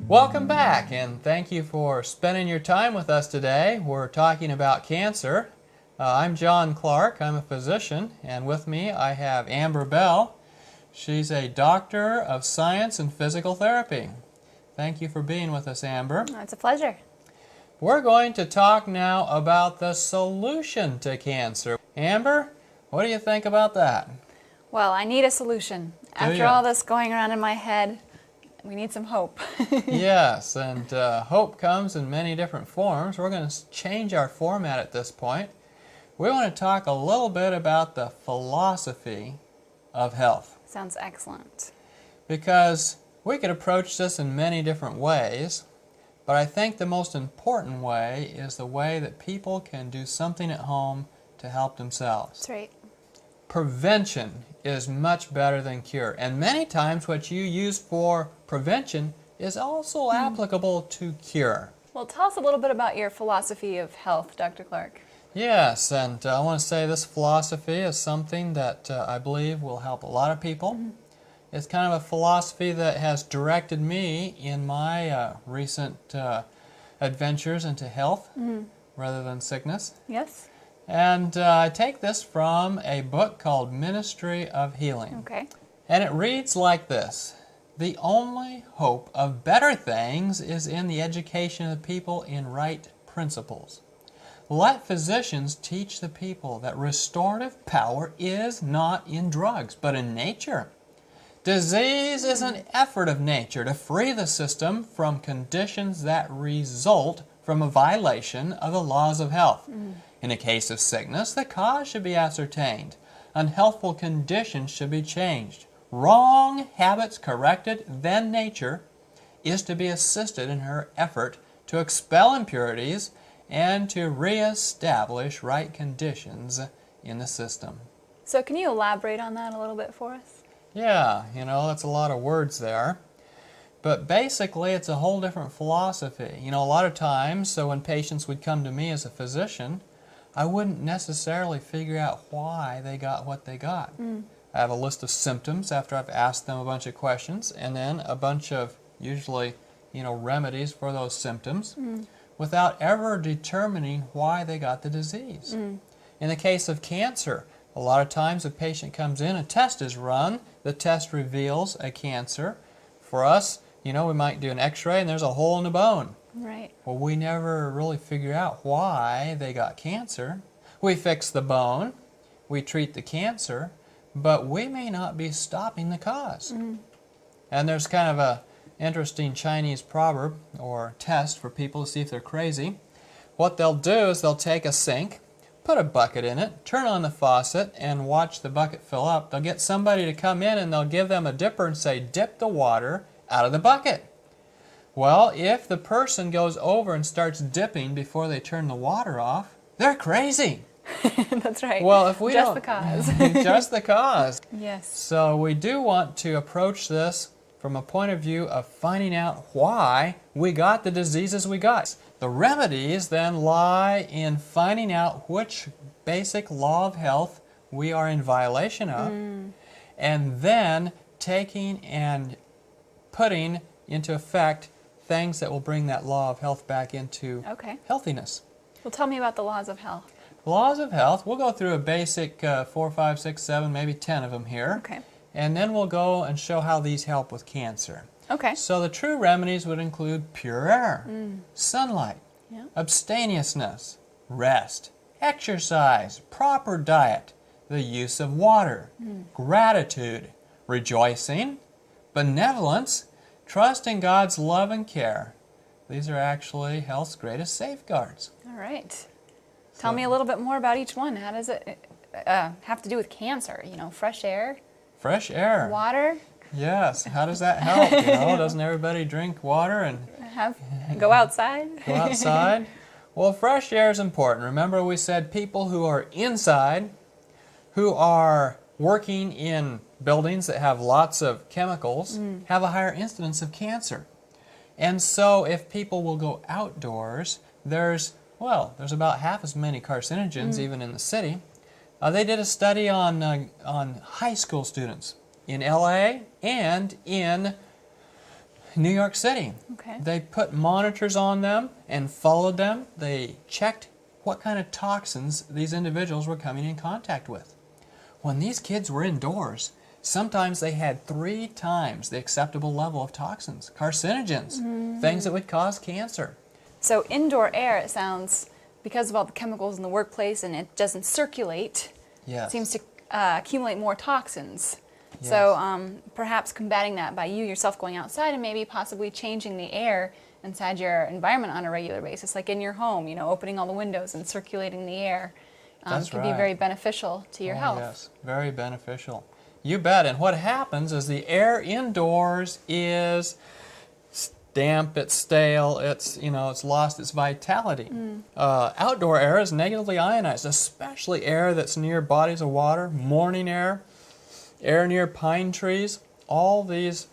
Welcome back, and thank you for spending your time with us today. We're talking about cancer. I'm John Clark. I'm a physician, and with me I have Amber Bell. She's a doctor of science and physical therapy. Thank you for being with us, Amber. It's a pleasure. We're going to talk now about the solution to cancer. Amber, what do you think about that? Well, I need a solution. After all this going around in my head, we need some hope. Yes, and hope comes in many different forms. We're going to change our format at this point. We want to talk a little bit about the philosophy of health. Sounds excellent. Because we could approach this in many different ways, but I think the most important way is the way that people can do something at home to help themselves. That's right. Prevention is much better than cure, and many times what you use for prevention is also applicable to cure. Well, tell us a little bit about your philosophy of health, Dr. Clark. Yes, and I want to say this philosophy is something that I believe will help a lot of people. It's kind of a philosophy that has directed me in my recent adventures into health rather than sickness. Yes. And I take this from a book called Ministry of Healing. Okay. And it reads like this: "The only hope of better things is in the education of the people in right principles. Let physicians teach the people that restorative power is not in drugs, but in nature. Disease is an effort of nature to free the system from conditions that result from a violation of the laws of health. In a case of sickness, the cause should be ascertained. Unhealthful conditions should be changed. Wrong habits corrected, then nature is to be assisted in her effort to expel impurities and to reestablish right conditions in the system." So can you elaborate on that a little bit for us? Yeah, that's a lot of words there. But basically, it's a whole different philosophy. A lot of times, so when patients would come to me as a physician, I wouldn't necessarily figure out why they got what they got. I have a list of symptoms after I've asked them a bunch of questions, and then a bunch of, usually, remedies for those symptoms, without ever determining why they got the disease. In the case of cancer, a lot of times a patient comes in, a test is run, the test reveals a cancer. For us, we might do an x-ray and there's a hole in the bone. Right. Well, we never really figure out why they got cancer. We fix the bone, we treat the cancer, but we may not be stopping the cause. And there's kind of a interesting Chinese proverb or test for people to see if they're crazy. What they'll do is they'll take a sink, put a bucket in it, turn on the faucet, and watch the bucket fill up. They'll get somebody to come in and they'll give them a dipper and say, "Dip the water out of the bucket." Well, if the person goes over and starts dipping before they turn the water off, they're crazy. That's right. Well, if we just don't... the cause. Just the cause. Yes. So we do want to approach this from a point of view of finding out why we got the diseases we got. The remedies then lie in finding out which basic law of health we are in violation of, and then taking and putting into effect things that will bring that law of health back into healthiness. Well, tell me about the laws of health. Laws of health, we'll go through a basic 4, 5, 6, 7, maybe 10 of them here. Okay. And then we'll go and show how these help with cancer. Okay. So the true remedies would include pure air, sunlight, abstemiousness, rest, exercise, proper diet, the use of water, gratitude, rejoicing, benevolence, trust in God's love and care. These are actually health's greatest safeguards. All right. Tell me a little bit more about each one. How does it have to do with cancer? Fresh air? Fresh air. Water? Yes. How does that help? Doesn't everybody drink water and go outside? Go outside? Well, fresh air is important. Remember we said people who are inside, who are working in buildings that have lots of chemicals, have a higher incidence of cancer. And so if people will go outdoors, there's about half as many carcinogens even in the city. They did a study on high school students in LA and in New York City. Okay. They put monitors on them and followed them. They checked what kind of toxins these individuals were coming in contact with. When these kids were indoors, sometimes they had 3 times the acceptable level of toxins, carcinogens, things that would cause cancer. So indoor air, it sounds, because of all the chemicals in the workplace and it doesn't circulate, Yes. seems to accumulate more toxins. Yes. So perhaps combating that by you yourself going outside and maybe possibly changing the air inside your environment on a regular basis, like in your home, opening all the windows and circulating the air That's could right. be very beneficial to your health. Yes, very beneficial. You bet. And what happens is the air indoors is damp, it's stale, it's lost its vitality. Outdoor air is negatively ionized, especially air that's near bodies of water, morning air, air near pine trees. All these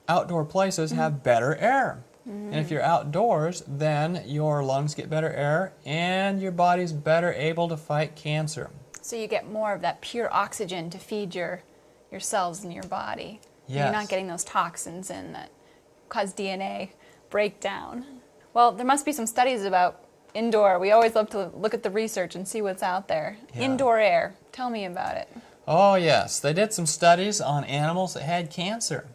outdoor places have better air. And if you're outdoors, then your lungs get better air and your body's better able to fight cancer. So you get more of that pure oxygen to feed your cells in your body. Yes. You're not getting those toxins in that cause DNA breakdown. Well, there must be some studies about indoor. We always love to look at the research and see what's out there. Yeah. Indoor air. Tell me about it. Oh yes, they did some studies on animals that had cancer.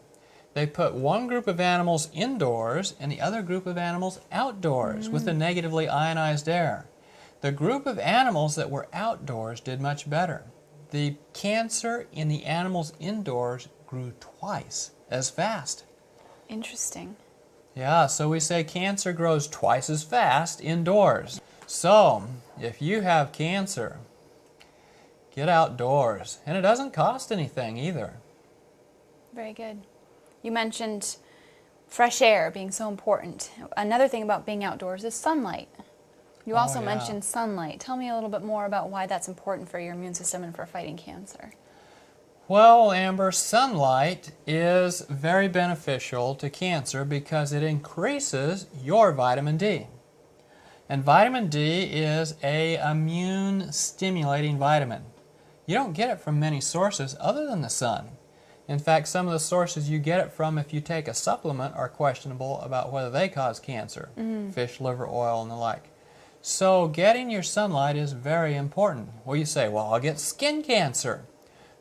They put one group of animals indoors and the other group of animals outdoors with the negatively ionized air. The group of animals that were outdoors did much better. The cancer in the animals indoors grew twice as fast. Interesting. Yeah, so we say cancer grows twice as fast indoors. So, if you have cancer, get outdoors. And it doesn't cost anything either. Very good. You mentioned fresh air being so important. Another thing about being outdoors is sunlight. You also yeah. mentioned sunlight. Tell me a little bit more about why that's important for your immune system and for fighting cancer. Well, Amber, sunlight is very beneficial to cancer because it increases your vitamin D. And vitamin D is an immune-stimulating vitamin. You don't get it from many sources other than the sun. In fact, some of the sources you get it from if you take a supplement are questionable about whether they cause cancer, fish liver oil and the like. So getting your sunlight is very important. Well, you say, well, I'll get skin cancer.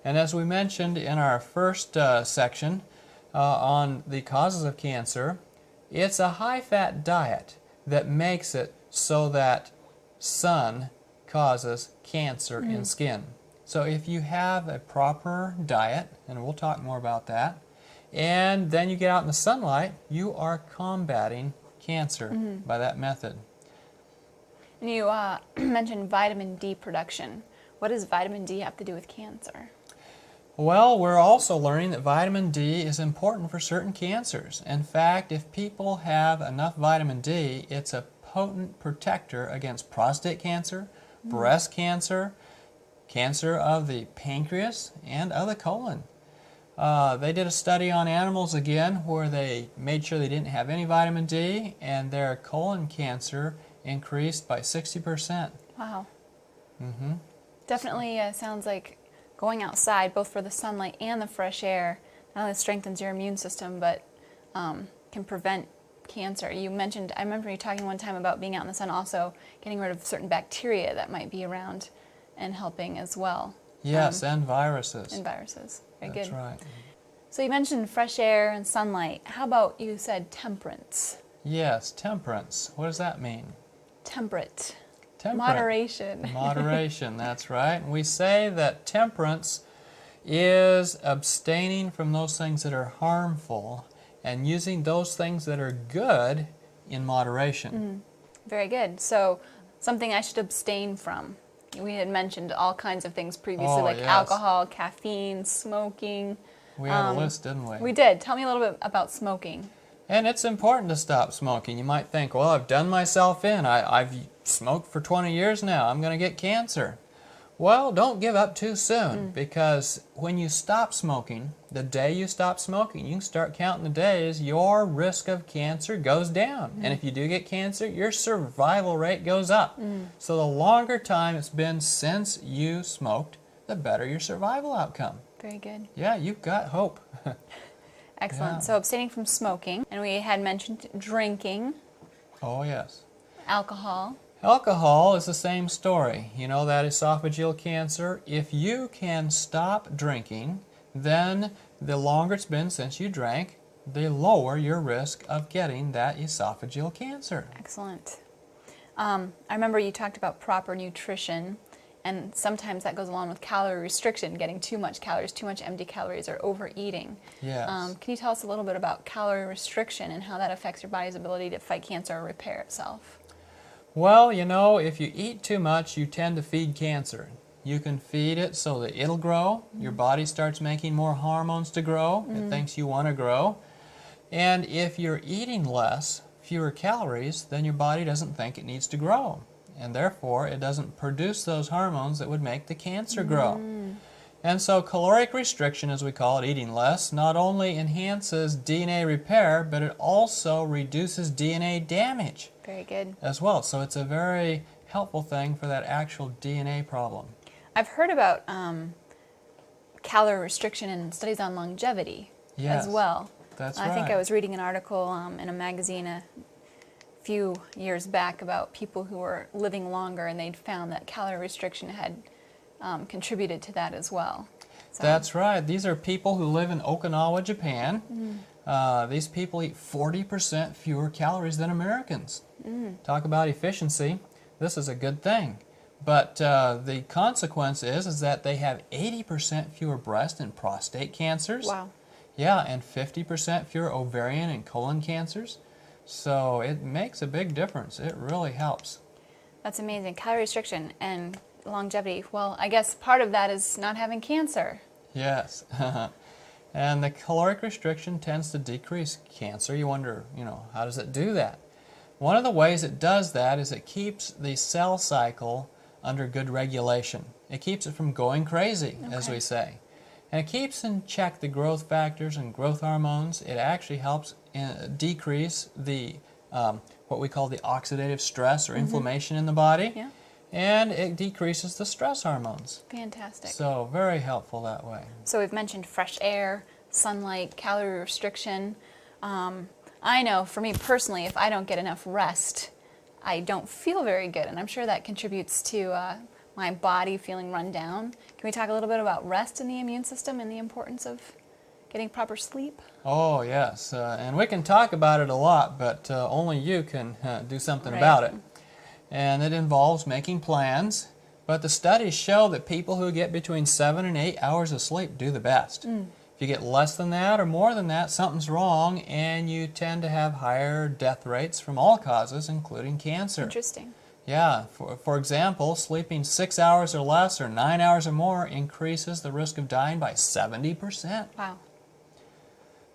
And as we mentioned in our first section on the causes of cancer, it's a high-fat diet that makes it so that sun causes cancer in skin. So if you have a proper diet, and we'll talk more about that, and then you get out in the sunlight, you are combating cancer by that method. And you mentioned vitamin D production. What does vitamin D have to do with cancer? Well, we're also learning that vitamin D is important for certain cancers. In fact, if people have enough vitamin D, it's a potent protector against prostate cancer, breast cancer, cancer of the pancreas, and of the colon. They did a study on animals again where they made sure they didn't have any vitamin D, and their colon cancer increased by 60%. Wow. Definitely sounds like going outside, both for the sunlight and the fresh air, not only strengthens your immune system, but can prevent cancer. You mentioned, I remember you talking one time about being out in the sun, also getting rid of certain bacteria that might be around and helping as well. Yes, and viruses. And viruses. Very That's good. right. So you mentioned fresh air and sunlight. How about you said temperance? Yes, temperance. What does that mean? Temperate. Temperate. Moderation. Moderation, that's right. And we say that temperance is abstaining from those things that are harmful and using those things that are good in moderation. Very good. So something I should abstain from. We had mentioned all kinds of things previously, Oh, like yes. alcohol, caffeine, smoking. We had a list, didn't we? We did. Tell me a little bit about smoking. And it's important to stop smoking. You might think, well, I've done myself in. I've smoked for 20 years now. I'm going to get cancer. Well, don't give up too soon, because when you stop smoking, the day you stop smoking, you can start counting the days, your risk of cancer goes down. And if you do get cancer, your survival rate goes up. So the longer time it's been since you smoked, the better your survival outcome. Very good. Yeah, you've got hope. Excellent. Yeah. So abstaining from smoking, and we had mentioned drinking, Oh, yes. alcohol. Alcohol is the same story. You know that esophageal cancer? If you can stop drinking, then the longer it's been since you drank, the lower your risk of getting that esophageal cancer. Excellent. I remember you talked about proper nutrition, and sometimes that goes along with calorie restriction, getting too much calories, too much empty calories, or overeating. Yes. Can you tell us a little bit about calorie restriction and how that affects your body's ability to fight cancer or repair itself? Well, you know, if you eat too much, you tend to feed cancer. You can feed it so that it'll grow. Your body starts making more hormones to grow. It thinks you want to grow. And if you're eating less, fewer calories, then your body doesn't think it needs to grow. And therefore, it doesn't produce those hormones that would make the cancer grow. And so caloric restriction, as we call it, eating less, not only enhances DNA repair, but it also reduces DNA damage Very good. as well. So it's a very helpful thing for that actual DNA problem. I've heard about calorie restriction in studies on longevity Yes, as well. that's I think right. I was reading an article in a magazine a few years back about people who were living longer, and they'd found that calorie restriction had contributed to that as well. So, That's right. These are people who live in Okinawa, Japan. These people eat 40% fewer calories than Americans. Talk about efficiency. This is a good thing. But the consequence is that they have 80% fewer breast and prostate cancers. wow. Yeah, and 50% fewer ovarian and colon cancers. So it makes a big difference. It really helps. That's amazing. Calorie restriction and longevity. Well, I guess part of that is not having cancer. Yes. And the caloric restriction tends to decrease cancer. You wonder, how does it do that? One of the ways it does that is it keeps the cell cycle under good regulation. It keeps it from going crazy, as we say. And it keeps in check the growth factors and growth hormones. It actually helps decrease the what we call the oxidative stress or inflammation in the body. Yeah. And it decreases the stress hormones. Fantastic. So very helpful that way. So we've mentioned fresh air, sunlight, calorie restriction. I know for me personally, if I don't get enough rest, I don't feel very good, and I'm sure that contributes to my body feeling run down. Can we talk a little bit about rest in the immune system and the importance of getting proper sleep? Oh, yes. And we can talk about it a lot, but only you can do something Right. about it. And it involves making plans. But the studies show that people who get between 7 and 8 hours of sleep do the best. If you get less than that or more than that, something's wrong, and you tend to have higher death rates from all causes, including cancer. Interesting. Yeah, for example, sleeping 6 hours or less or 9 hours or more increases the risk of dying by 70%. Wow.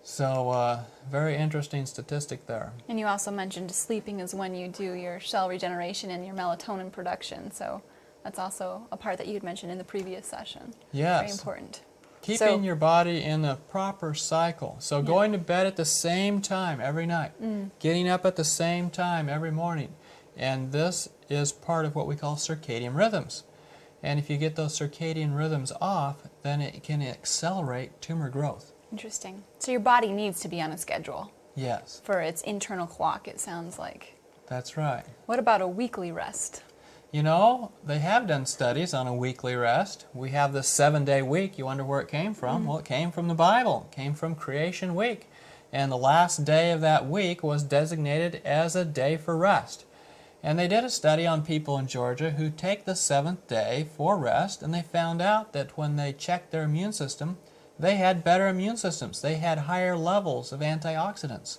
So, very interesting statistic there. And you also mentioned sleeping is when you do your cell regeneration and your melatonin production. So that's also a part that you had mentioned in the previous session. Yes. Very important. Keeping your body in a proper cycle. So going to bed at the same time every night. Getting up at the same time every morning. And this is part of what we call circadian rhythms. And if you get those circadian rhythms off, then it can accelerate tumor growth. Interesting. So your body needs to be on a schedule Yes, for its internal clock, it sounds like. that's right. What about a weekly rest? You know, they have done studies on a weekly rest. We have this 7-day week. You wonder where it came from? Well, it came from the Bible. It came from Creation Week. And the last day of that week was designated as a day for rest. And they did a study on people in Georgia who take the 7th day for rest, and they found out that when they checked their immune system, they had better immune systems. They had higher levels of antioxidants.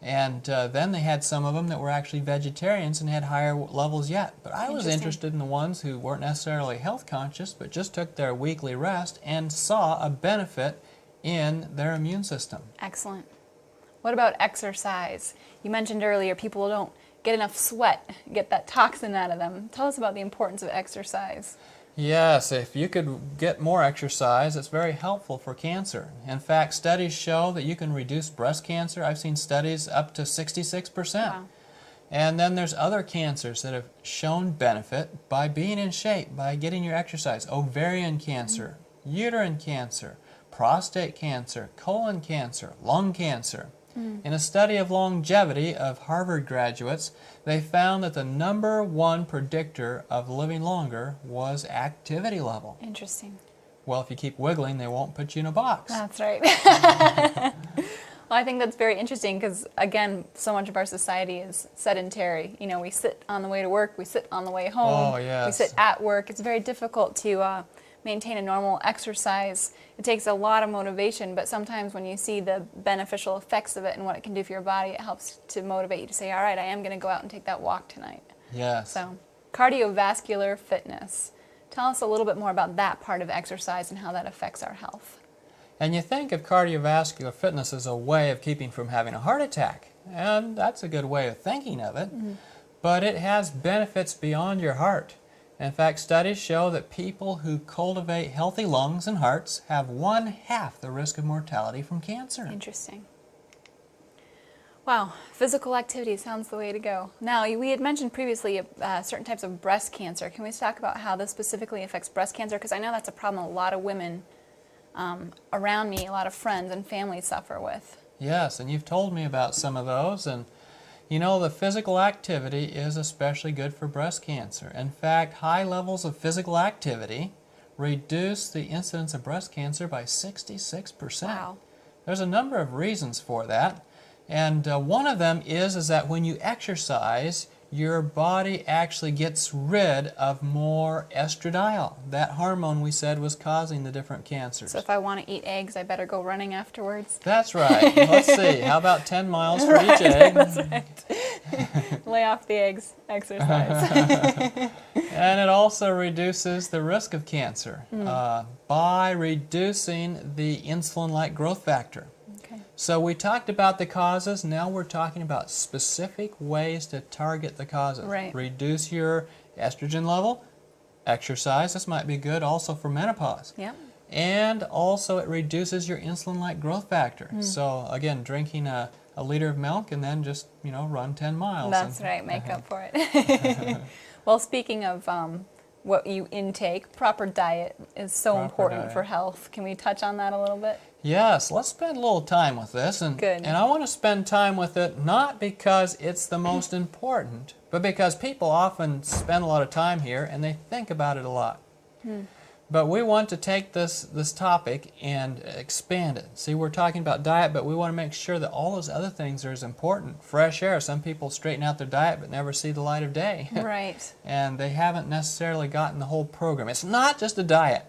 And then they had some of them that were actually vegetarians and had higher levels yet. But I was interested in the ones who weren't necessarily health conscious, but just took their weekly rest and saw a benefit in their immune system. Excellent. What about exercise? You mentioned earlier people don't get enough sweat, get that toxin out of them. Tell us about the importance of exercise. Yes, if you could get more exercise, it's very helpful for cancer. In fact, studies show that you can reduce breast cancer. I've seen studies up to 66%. Wow. And then there's other cancers that have shown benefit by being in shape, by getting your exercise. Ovarian cancer, uterine cancer, prostate cancer, colon cancer, lung cancer. In a study of longevity of Harvard graduates, they found that the #1 predictor of living longer was activity level. Interesting. Well, if you keep wiggling, they won't put you in a box. That's right. Well, I think that's very interesting because, again, so much of our society is sedentary. You know, we sit on the way to work, we sit on the way home, Oh, yes. we sit at work. It's very difficult to maintain a normal exercise. It takes a lot of motivation, but sometimes when you see the beneficial effects of it and what it can do for your body, it helps to motivate you to say, all right, I am going to go out and take that walk tonight. Yes. So, cardiovascular fitness. Tell us a little bit more about that part of exercise and how that affects our health. And you think of cardiovascular fitness as a way of keeping from having a heart attack, and that's a good way of thinking of it, but it has benefits beyond your heart. In fact, studies show that people who cultivate healthy lungs and hearts have 1/2 the risk of mortality from cancer. Interesting. Wow, physical activity sounds the way to go. Now, we had mentioned previously certain types of breast cancer. Can we talk about how this specifically affects breast cancer? Because I know that's a problem a lot of women around me, a lot of friends and families suffer with. Yes, and you've told me about some of those, and you know, the physical activity is especially good for breast cancer. In fact, high levels of physical activity reduce the incidence of breast cancer by 66%. Wow. There's a number of reasons for that, and one of them is that when you exercise, your body actually gets rid of more estradiol, that hormone we said was causing the different cancers. So if I want to eat eggs, I better go running afterwards? That's right. Let's see. How about 10 miles for each egg? That's right. Lay off the eggs, exercise. And it also reduces the risk of cancer by reducing the insulin-like growth factor. Okay. So we talked about the causes. Now we're talking about specific ways to target the causes. Right. Reduce your estrogen level, exercise. This might be good also for menopause. Yep. And also it reduces your insulin-like growth factor. So again, drinking a liter of milk and then just, you know, run 10 miles. That's right, make up for it. Well, speaking of what you intake, proper diet is so important for health. Can we touch on that a little bit? Yes, let's spend a little time with this. And I want to spend time with it not because it's the most important, but because people often spend a lot of time here and they think about it a lot. But we want to take this topic and expand it. See, we're talking about diet, but we want to make sure that all those other things are as important. Fresh air. Some people straighten out their diet but never see the light of day. Right. And they haven't necessarily gotten the whole program. It's not just a diet.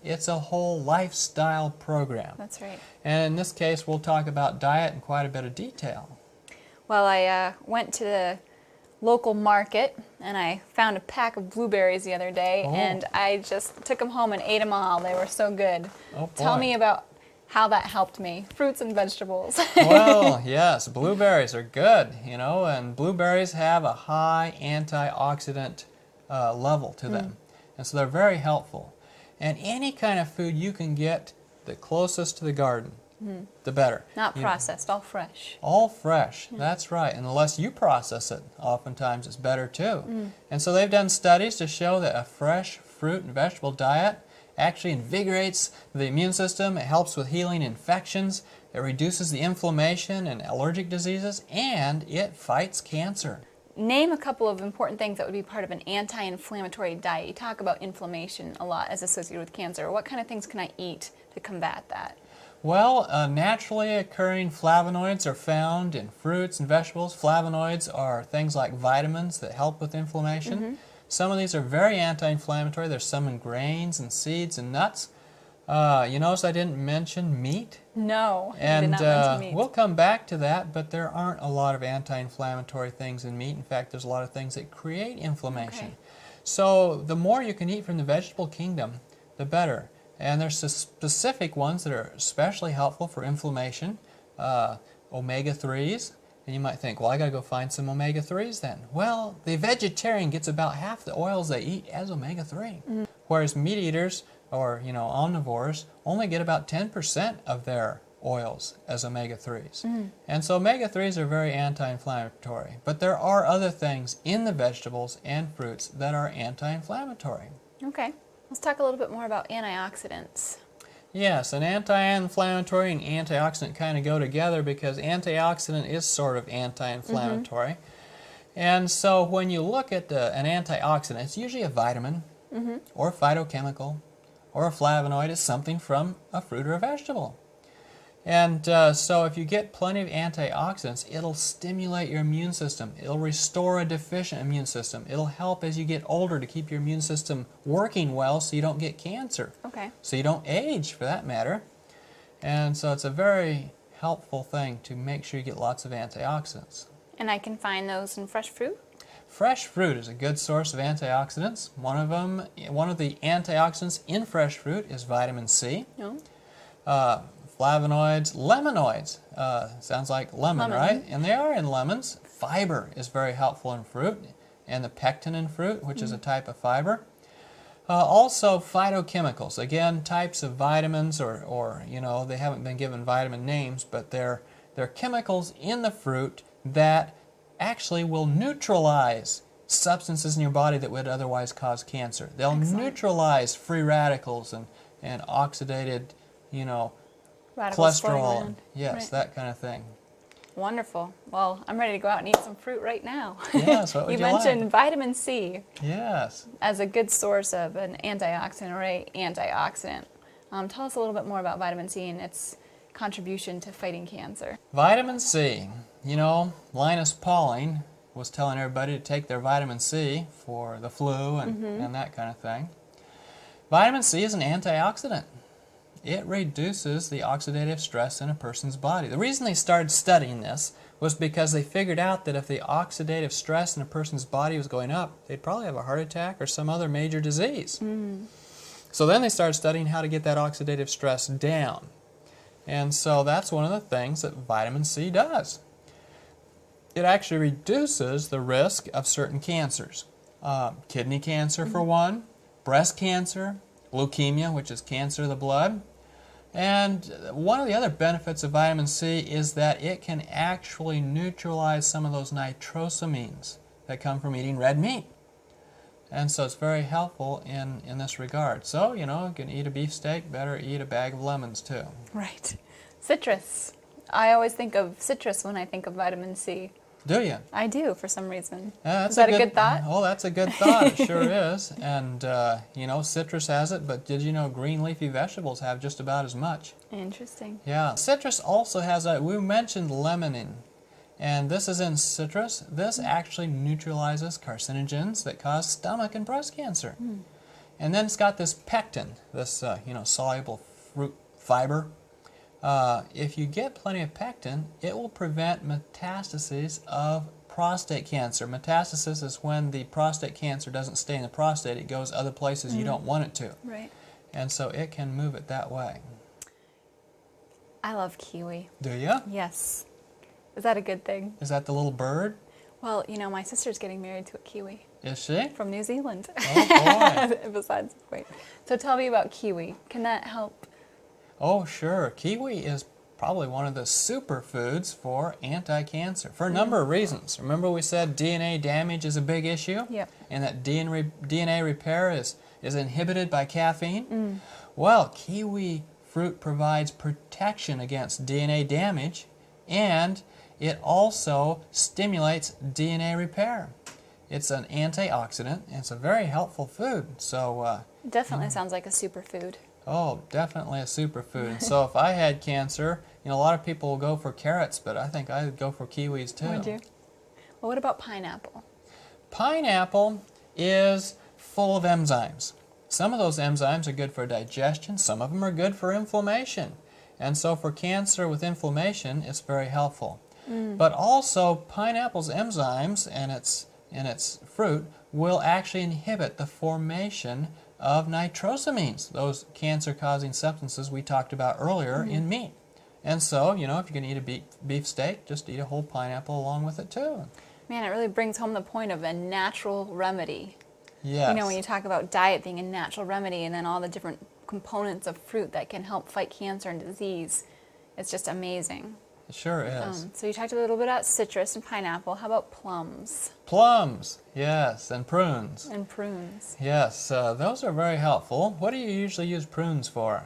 It's a whole lifestyle program. That's right. And in this case, we'll talk about diet in quite a bit of detail. Well, I went to the local market and I found a pack of blueberries the other day, and I just took them home and ate them all. They were so good. Oh, Tell me about how that helped me. Fruits and vegetables. Well, yes, blueberries are good, you know, and blueberries have a high antioxidant level to them. And so they're very helpful. And any kind of food you can get the closest to the garden, the better. Not processed, all fresh. All fresh, that's right. And unless you process it, oftentimes it's better too. And so they've done studies to show that a fresh fruit and vegetable diet actually invigorates the immune system. It helps with healing infections. It reduces the inflammation and allergic diseases, and it fights cancer. Name a couple of important things that would be part of an anti-inflammatory diet. You talk about inflammation a lot as associated with cancer. What kind of things can I eat to combat that? Well, naturally occurring flavonoids are found in fruits and vegetables. Flavonoids are things like vitamins that help with inflammation. Some of these are very anti-inflammatory. There's some in grains and seeds and nuts. You notice I didn't mention meat? No, I did And not mention meat. we'll come back to that, but there aren't a lot of anti-inflammatory things in meat. In fact, there's a lot of things that create inflammation. Okay. So the more you can eat from the vegetable kingdom, the better. And there's specific ones that are especially helpful for inflammation, omega-3s. And you might think, well, I got to go find some omega-3s then. Well, the vegetarian gets about half the oils they eat as omega-3, whereas meat eaters or, you know, omnivores only get about 10% of their oils as omega-3s. And so omega-3s are very anti-inflammatory. But there are other things in the vegetables and fruits that are anti-inflammatory. Okay. Let's talk a little bit more about antioxidants. Yes, an anti-inflammatory and antioxidant kind of go together because antioxidant is sort of anti-inflammatory. And so when you look at an antioxidant, it's usually a vitamin or a phytochemical or a flavonoid. It's something from a fruit or a vegetable. And so if you get plenty of antioxidants, it'll stimulate your immune system. It'll restore a deficient immune system. It'll help as you get older to keep your immune system working well so you don't get cancer. Okay. So you don't age, for that matter. And so it's a very helpful thing to make sure you get lots of antioxidants. And I can find those in fresh fruit? Fresh fruit is a good source of antioxidants. One of the antioxidants in fresh fruit is vitamin C. No. Flavonoids, lemonoids. Sounds like lemon, right? And they are in lemons. Fiber is very helpful in fruit, and the pectin in fruit, which is a type of fiber. Also phytochemicals, again, types of vitamins, or they haven't been given vitamin names, but they're chemicals in the fruit that actually will neutralize substances in your body that would otherwise cause cancer. They'll neutralize free radicals and oxidated, Radicals floating cholesterol. around. Yes, Right. that kind of thing. Wonderful. Well, I'm ready to go out and eat some fruit right now. Yes, what would you mentioned like? vitamin C Yes. as a good source of an antioxidant or a antioxidant. Tell us a little bit more about vitamin C and its contribution to fighting cancer. Vitamin C. Linus Pauling was telling everybody to take their vitamin C for the flu and that kind of thing. Vitamin C is an antioxidant. It reduces the oxidative stress in a person's body. The reason they started studying this was because they figured out that if the oxidative stress in a person's body was going up, they'd probably have a heart attack or some other major disease. So then they started studying how to get that oxidative stress down. And so that's one of the things that vitamin C does. It actually reduces the risk of certain cancers. Kidney cancer for one, breast cancer, leukemia, which is cancer of the blood. And one of the other benefits of vitamin C is that it can actually neutralize some of those nitrosamines that come from eating red meat. And so it's very helpful in this regard. So, you can eat a beefsteak, better eat a bag of lemons too. Right. Citrus. I always think of citrus when I think of vitamin C. Do you? I do, for some reason. That's Is that a good thought? Oh, that's a good thought. It sure is. And, citrus has it, but did you know green leafy vegetables have just about as much? Interesting. Yeah. Citrus also has we mentioned lemonin, and this is in citrus. This actually neutralizes carcinogens that cause stomach and breast cancer. And then it's got this pectin, this, soluble fruit fiber. If you get plenty of pectin, it will prevent metastases of prostate cancer. Metastasis is when the prostate cancer doesn't stay in the prostate, it goes other places you don't want it to. Right. And so it can move it that way. I love kiwi. Do you? Yes. Is that a good thing? Is that the little bird? Well, my sister's getting married to a kiwi Is she? from New Zealand. Oh, boy. Besides the point. So tell me about kiwi. Can that help? Oh, sure. Kiwi is probably one of the superfoods for anti-cancer for a number of reasons. Remember we said DNA damage is a big issue? Yep. And that DNA repair is inhibited by caffeine? Well, kiwi fruit provides protection against DNA damage, and it also stimulates DNA repair. It's an antioxidant, and it's a very helpful food. So, Definitely sounds like a superfood. oh, definitely a superfood. And so if I had cancer, a lot of people will go for carrots, but I think I'd go for kiwis too. Would you? Well, what about pineapple? Pineapple is full of enzymes. Some of those enzymes are good for digestion, some of them are good for inflammation. And so for cancer with inflammation, it's very helpful. But also, pineapple's enzymes and its fruit will actually inhibit the formation of nitrosamines, those cancer-causing substances we talked about earlier in meat. And so, if you're going to eat a beef steak, just eat a whole pineapple along with it too. Man, it really brings home the point of a natural remedy. Yes. When you talk about diet being a natural remedy and then all the different components of fruit that can help fight cancer and disease, it's just amazing. It sure is. So you talked a little bit about citrus and pineapple. How about plums? Plums, yes, and prunes. And prunes. Yes, those are very helpful. What do you usually use prunes for?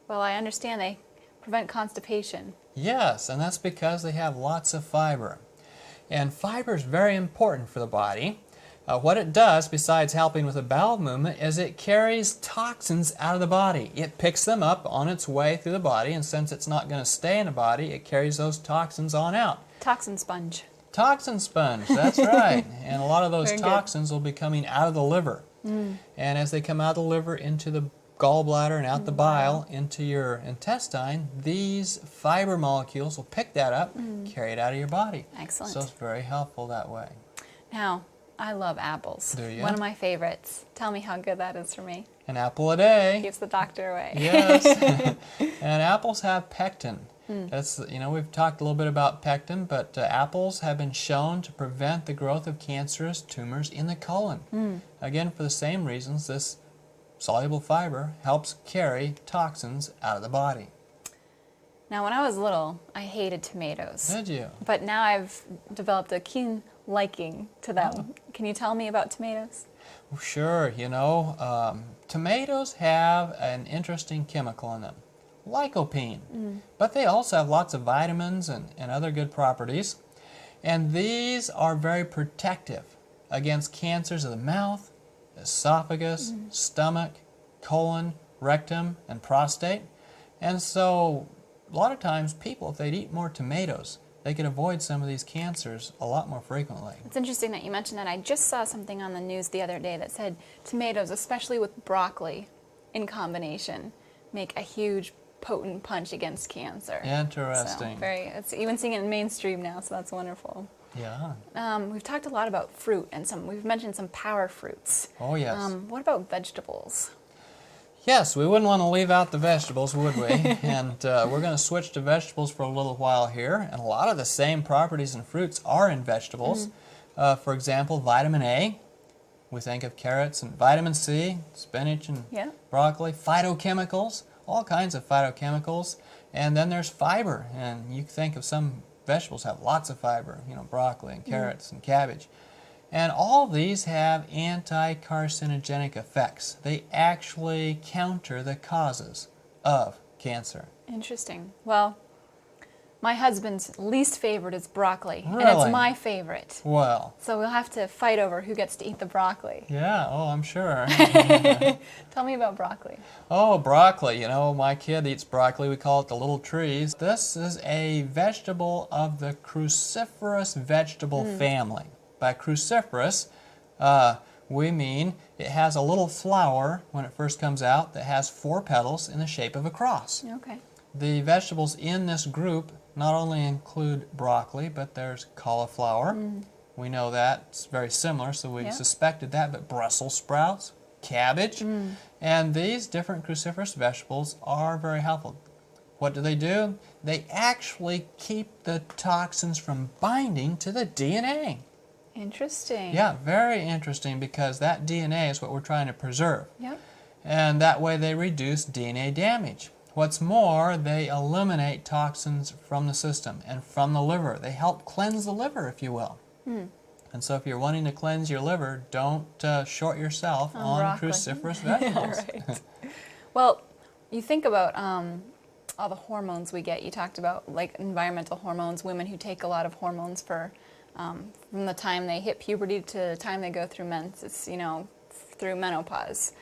Well, I understand they prevent constipation. Yes, and that's because they have lots of fiber. And fiber is very important for the body. What it does, besides helping with the bowel movement, is it carries toxins out of the body. It picks them up on its way through the body, and since it's not going to stay in the body, it carries those toxins on out. Toxin sponge. Toxin sponge, that's right. And a lot of those Very good. toxins will be coming out of the liver. And as they come out of the liver into the gallbladder and out the bile into your intestine, these fiber molecules will pick that up, carry it out of your body. Excellent. So it's very helpful that way. Now, I love apples. Do you? One of my favorites. Tell me how good that is for me. An apple a day. Keeps the doctor away. Yes. And apples have pectin. That's, we've talked a little bit about pectin, but apples have been shown to prevent the growth of cancerous tumors in the colon. Again, for the same reasons, this soluble fiber helps carry toxins out of the body. Now, when I was little, I hated tomatoes. Did you? But now I've developed a keen liking to them. Can you tell me about tomatoes? Well, sure. Tomatoes have an interesting chemical in them, lycopene. But they also have lots of vitamins and other good properties. And these are very protective against cancers of the mouth, esophagus, stomach, colon, rectum, and prostate. And so a lot of times people, if they'd eat more tomatoes, they could avoid some of these cancers a lot more frequently. It's interesting that you mentioned that. I just saw something on the news the other day that said tomatoes, especially with broccoli in combination, make a huge potent punch against cancer. Interesting. So it's even seeing it in mainstream now, so that's wonderful. Yeah. We've talked a lot about fruit, and we've mentioned some power fruits. Oh, yes. What about vegetables? Yes, we wouldn't want to leave out the vegetables, would we? And we're going to switch to vegetables for a little while here. And a lot of the same properties in fruits are in vegetables. For example, vitamin A. We think of carrots, and vitamin C, spinach and broccoli, phytochemicals, all kinds of phytochemicals. And then there's fiber. And you think of some vegetables have lots of fiber, broccoli and carrots and cabbage. And all these have anti-carcinogenic effects. They actually counter the causes of cancer. Interesting. Well, my husband's least favorite is broccoli, Really? and it's my favorite. Well. So we'll have to fight over who gets to eat the broccoli. Yeah, I'm sure. Tell me about broccoli. Oh, broccoli. My kid eats broccoli. We call it the little trees. This is a vegetable of the cruciferous vegetable family. By cruciferous, we mean it has a little flower when it first comes out that has 4 petals in the shape of a cross. Okay. The vegetables in this group not only include broccoli, but there's cauliflower. We know that. It's very similar, so we suspected that, but Brussels sprouts, cabbage, and these different cruciferous vegetables are very helpful. What do? They actually keep the toxins from binding to the DNA. Interesting. Yeah, very interesting, because that DNA is what we're trying to preserve. Yep. And that way they reduce DNA damage. What's more, they eliminate toxins from the system and from the liver. They help cleanse the liver, if you will. And so if you're wanting to cleanse your liver, don't short yourself on broccoli. cruciferous vegetables. Right. Well, you think about all the hormones we get. You talked about like environmental hormones, women who take a lot of hormones for from the time they hit puberty to the time they go through menses, through menopause.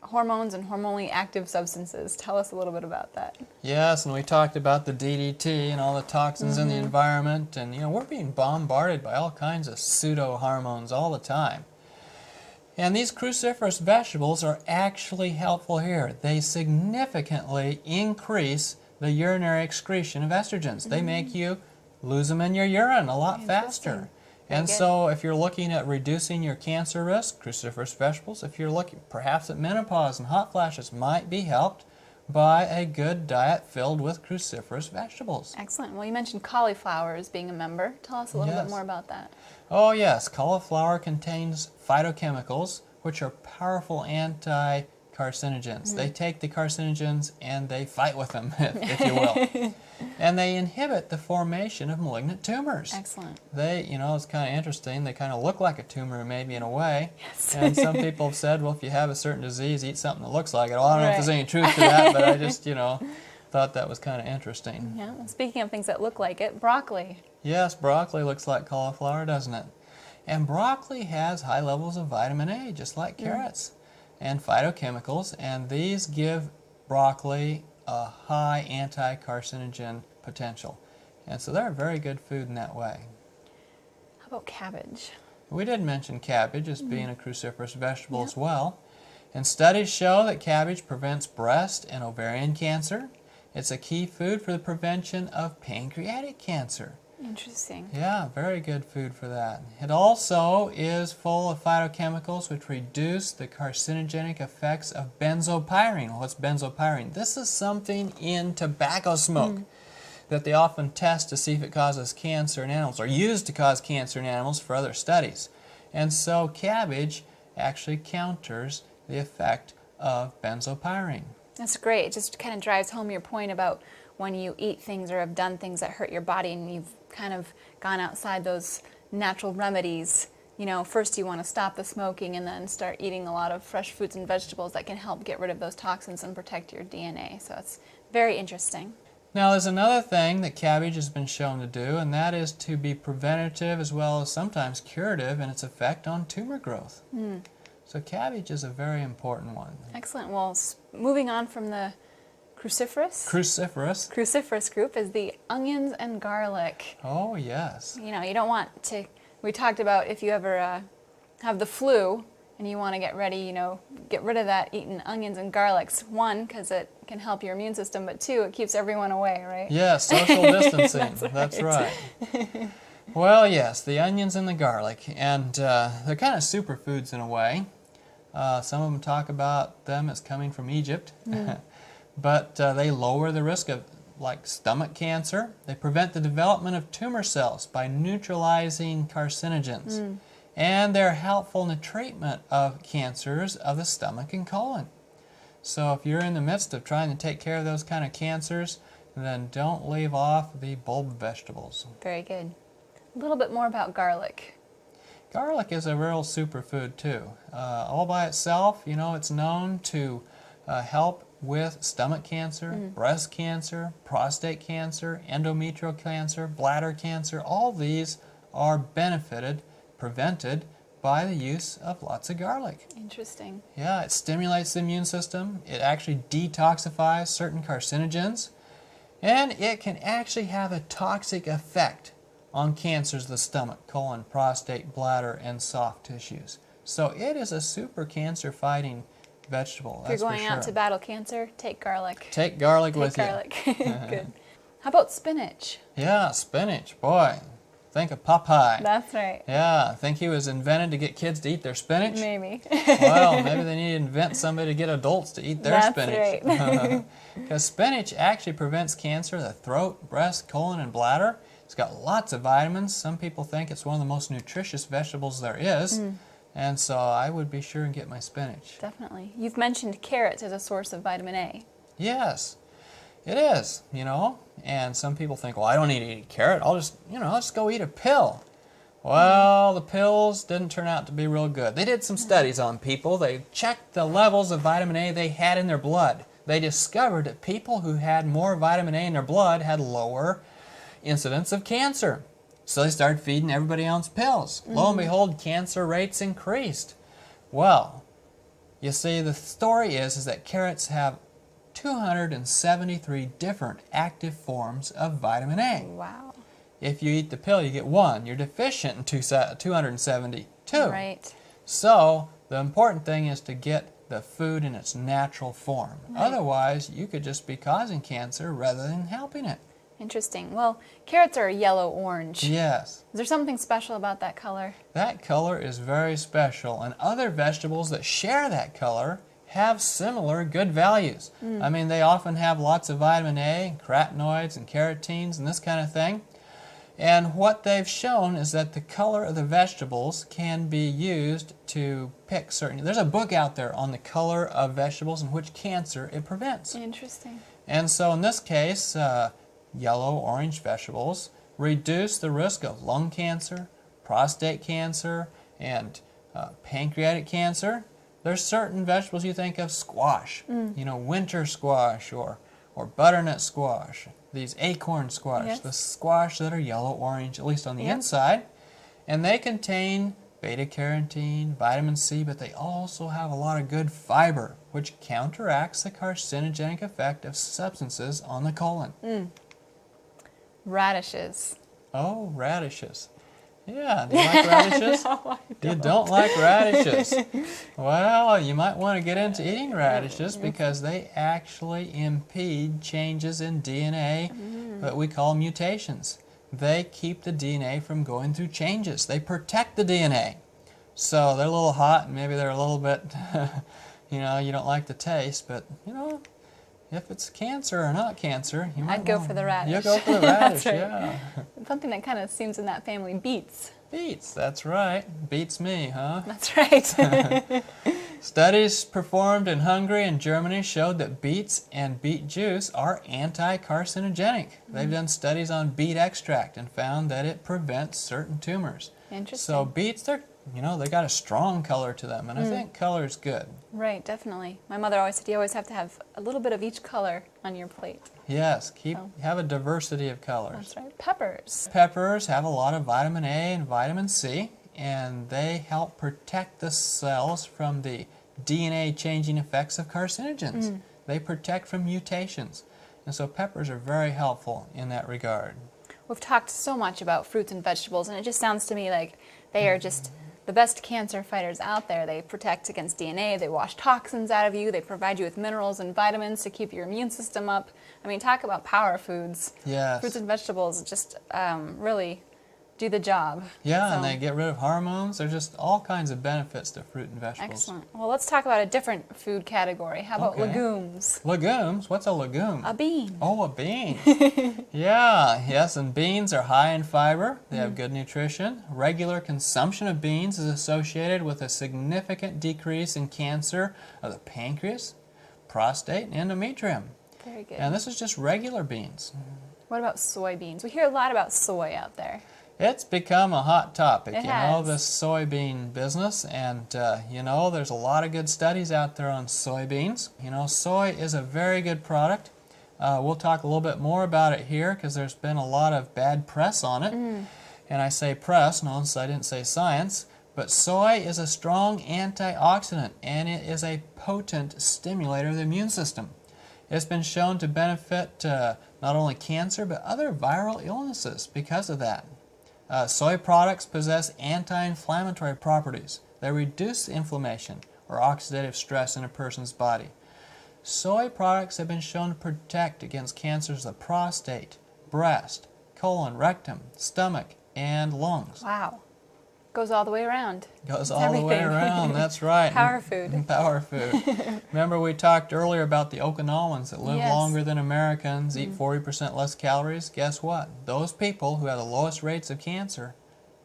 Hormones and hormonally active substances. Tell us a little bit about that. Yes, and we talked about the DDT and all the toxins in the environment, and we're being bombarded by all kinds of pseudo-hormones all the time. And these cruciferous vegetables are actually helpful here. They significantly increase the urinary excretion of estrogens. They make you lose them in your urine a lot faster. And so if you're looking at reducing your cancer risk, cruciferous vegetables, if you're looking perhaps at menopause and hot flashes, might be helped by a good diet filled with cruciferous vegetables. Excellent. Well, you mentioned cauliflower as being a member. Tell us a little bit more about that. Oh yes, cauliflower contains phytochemicals, which are powerful carcinogens. They take the carcinogens and they fight with them, if you will. And they inhibit the formation of malignant tumors. Excellent. It's kind of interesting. They kind of look like a tumor maybe in a way. Yes. And some people have said, well, if you have a certain disease, eat something that looks like it. Well, I don't know if there's any truth to that, but I just, thought that was kind of interesting. Yeah. Well, speaking of things that look like it, broccoli. Yes, broccoli looks like cauliflower, doesn't it? And broccoli has high levels of vitamin A, just like carrots, and phytochemicals, and these give broccoli a high anti-carcinogen potential. And so they're a very good food in that way. How about cabbage? We did mention cabbage as being a cruciferous vegetable as well. And studies show that cabbage prevents breast and ovarian cancer. It's a key food for the prevention of pancreatic cancer. Interesting. Yeah, very good food for that. It also is full of phytochemicals which reduce the carcinogenic effects of benzopyrene. What's benzopyrene? This is something in tobacco smoke that they often test to see if it causes cancer in animals, or used to cause cancer in animals for other studies. And so cabbage actually counters the effect of benzopyrene. That's great. It just kind of drives home your point about when you eat things or have done things that hurt your body and you've kind of gone outside those natural remedies. First you want to stop the smoking and then start eating a lot of fresh fruits and vegetables that can help get rid of those toxins and protect your DNA. So it's very interesting. Now there's another thing that cabbage has been shown to do, and that is to be preventative as well as sometimes curative in its effect on tumor growth. So cabbage is a very important one. Excellent. Well, moving on from the cruciferous group is the onions and garlic. Oh, yes. You don't want to, we talked about if you ever have the flu and you want to get rid of that, eating onions and garlics. One, because it can help your immune system, but two, it keeps everyone away, right? Yes, social distancing. That's right. Well, yes, the onions and the garlic, and they're kind of superfoods in a way. Some of them talk about them as coming from Egypt. But they lower the risk of stomach cancer. They prevent the development of tumor cells by neutralizing carcinogens. And they're helpful in the treatment of cancers of the stomach and colon. So if you're in the midst of trying to take care of those kind of cancers, then don't leave off the bulb vegetables. Very good. A little bit more about garlic. Garlic is a real superfood too. All by itself, it's known to help with stomach cancer, breast cancer, prostate cancer, endometrial cancer, bladder cancer. All these are prevented by the use of lots of garlic. Interesting. Yeah, it stimulates the immune system. It actually detoxifies certain carcinogens. And it can actually have a toxic effect on cancers of the stomach, colon, prostate, bladder, and soft tissues. So it is a super cancer-fighting vegetable. If you're going out to battle cancer, take garlic. Take garlic with you. Good. How about spinach? Yeah, spinach. Boy, think of Popeye. That's right. Yeah, think he was invented to get kids to eat their spinach? Maybe. Well, maybe they need to invent somebody to get adults to eat their spinach. That's right. Because spinach actually prevents cancer of the throat, breast, colon, and bladder. It's got lots of vitamins. Some people think it's one of the most nutritious vegetables there is. And so I would be sure and get my spinach. Definitely. You've mentioned carrots as a source of vitamin A. Yes, it is, And some people think, well, I don't need to eat a carrot. I'll just go eat a pill. Well, the pills didn't turn out to be real good. They did some studies on people. They checked the levels of vitamin A they had in their blood. They discovered that people who had more vitamin A in their blood had lower incidence of cancer. So they started feeding everybody else pills. Lo and behold, cancer rates increased. Well, you see, the story is that carrots have 273 different active forms of vitamin A. Wow. If you eat the pill, you get one. You're deficient in 272. Right. So the important thing is to get the food in its natural form. Right. Otherwise, you could just be causing cancer rather than helping it. Interesting. Well, carrots are yellow-orange. Yes. Is there something special about that color? That color is very special, and other vegetables that share that color have similar good values. I mean, they often have lots of vitamin A, and carotenoids, and carotenes, and this kind of thing. And what they've shown is that the color of the vegetables can be used to pick certain... There's a book out there on the color of vegetables and which cancer it prevents. Interesting. And so in this case, yellow-orange vegetables reduce the risk of lung cancer, prostate cancer, and pancreatic cancer. There's certain vegetables you think of, squash, winter squash or butternut squash, these acorn squash, yes. the squash that are yellow-orange, at least on the inside. And they contain beta-carotene, vitamin C, but they also have a lot of good fiber, which counteracts the carcinogenic effect of substances on the colon. Radishes. Oh, radishes. Yeah, do you like radishes? No, I don't. You don't like radishes. Well, you might want to get into eating radishes because they actually impede changes in DNA that we call mutations. They keep the DNA from going through changes. They protect the DNA. So they're a little hot and maybe they're a little bit, you don't like the taste, but, if it's cancer or not cancer, you might I'd go for the radish. You go for the radish, That's right. yeah. Something that kind of seems in that family, beets. Beets, that's right. Beats me, huh? That's right. Studies performed in Hungary and Germany showed that beets and beet juice are anti-carcinogenic. They've done studies on beet extract and found that it prevents certain tumors. Interesting. So beets, they got a strong color to them, and I think color is good. Right, definitely. My mother always said you always have to have a little bit of each color on your plate. Yes, have a diversity of colors. That's right. Peppers. Peppers have a lot of vitamin A and vitamin C, and they help protect the cells from the DNA-changing effects of carcinogens. They protect from mutations. And so peppers are very helpful in that regard. We've talked so much about fruits and vegetables, and it just sounds to me like they are just the best cancer fighters out there. They protect against DNA, they wash toxins out of you, they provide you with minerals and vitamins to keep your immune system up. I mean, talk about power foods. Yes. Fruits and vegetables just really do the job. Yeah, So- and they get rid of hormones. There's just all kinds of benefits to fruit and vegetables. Excellent. Well, let's talk about a different food category. How about Okay. legumes? Legumes? What's a legume? A bean. Oh, a bean. Yes, and beans are high in fiber. They have good nutrition. Regular consumption of beans is associated with a significant decrease in cancer of the pancreas, prostate, and endometrium. Very good. And this is just regular beans. What about soybeans? We hear a lot about soy out there. It's become a hot topic, It has. this soybean business, and there's a lot of good studies out there on soybeans. Soy is a very good product. We'll talk a little bit more about it here because there's been a lot of bad press on it. And I say press, notice I didn't say science, but soy is a strong antioxidant and it is a potent stimulator of the immune system. It's been shown to benefit not only cancer but other viral illnesses because of that. Soy products possess anti-inflammatory properties. They reduce inflammation or oxidative stress in a person's body. Soy products have been shown to protect against cancers of the prostate, breast, colon, rectum, stomach, and lungs. Wow. Goes all the way around. Goes all the way everything. around, that's right. Power food. Power food. Remember we talked earlier about the Okinawans that live Yes. longer than Americans, eat 40% less calories. Guess what? Those people who have the lowest rates of cancer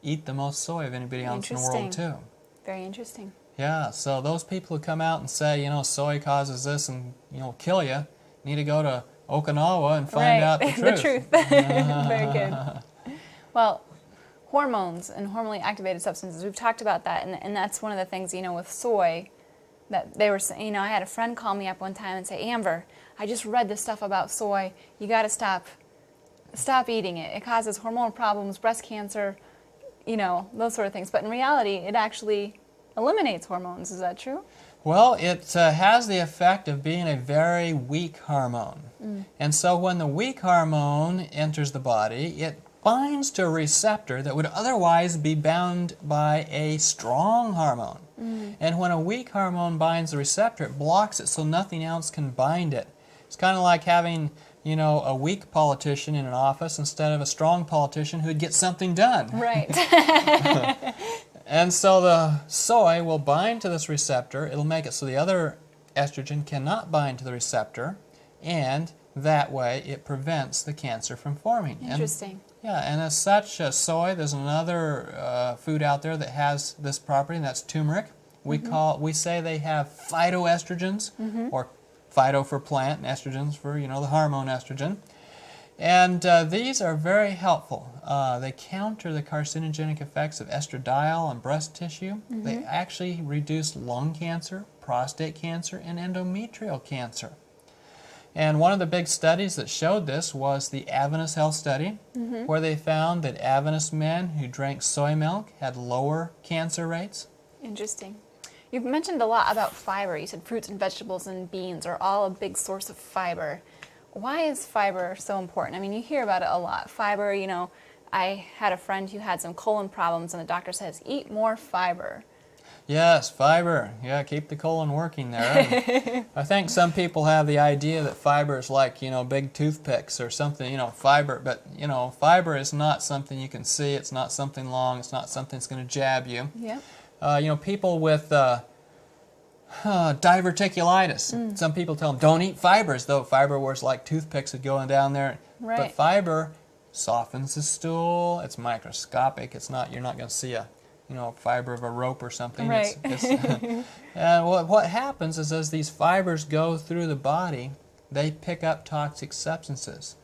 eat the most soy of anybody else in the world Interesting. too. Very interesting. Yeah, so those people who come out and say, soy causes this and, kill you, need to go to Okinawa and find out the truth. Very good. Well, hormones and hormonally activated substances, we've talked about that, and that's one of the things, with soy, that they were saying, I had a friend call me up one time and say, Amber, I just read this stuff about soy, you got to stop eating it. It causes hormonal problems, breast cancer, those sort of things. But in reality, it actually eliminates hormones. Is that true? Well, it has the effect of being a very weak hormone. And so when the weak hormone enters the body, it binds to a receptor that would otherwise be bound by a strong hormone. And when a weak hormone binds the receptor, it blocks it so nothing else can bind it. It's kind of like having, a weak politician in an office instead of a strong politician who'd get something done. Right. And so the soy will bind to this receptor. It'll make it so the other estrogen cannot bind to the receptor, and that way it prevents the cancer from forming. Interesting. Yeah, and as such, soy, there's another food out there that has this property, and that's turmeric. We say they have phytoestrogens, or phyto for plant, and estrogens for, the hormone estrogen. And these are very helpful. They counter the carcinogenic effects of estradiol on breast tissue. They actually reduce lung cancer, prostate cancer, and endometrial cancer. And one of the big studies that showed this was the Adventist Health Study, where they found that Adventist men who drank soy milk had lower cancer rates. Interesting. You've mentioned a lot about fiber. You said fruits and vegetables and beans are all a big source of fiber. Why is fiber so important? I mean, you hear about it a lot. Fiber, I had a friend who had some colon problems, and the doctor says, eat more fiber. Yes, fiber. Yeah, keep the colon working there. I think some people have the idea that fiber is like, big toothpicks or something, fiber. But, fiber is not something you can see. It's not something long. It's not something that's going to jab you. Yeah. People with diverticulitis. Some people tell them, don't eat fibers, though fiber was like toothpicks that going down there. Right. But fiber softens the stool. It's microscopic. It's not, you're not going to see a fiber of a rope or something. Right. And what happens is as these fibers go through the body, they pick up toxic substances.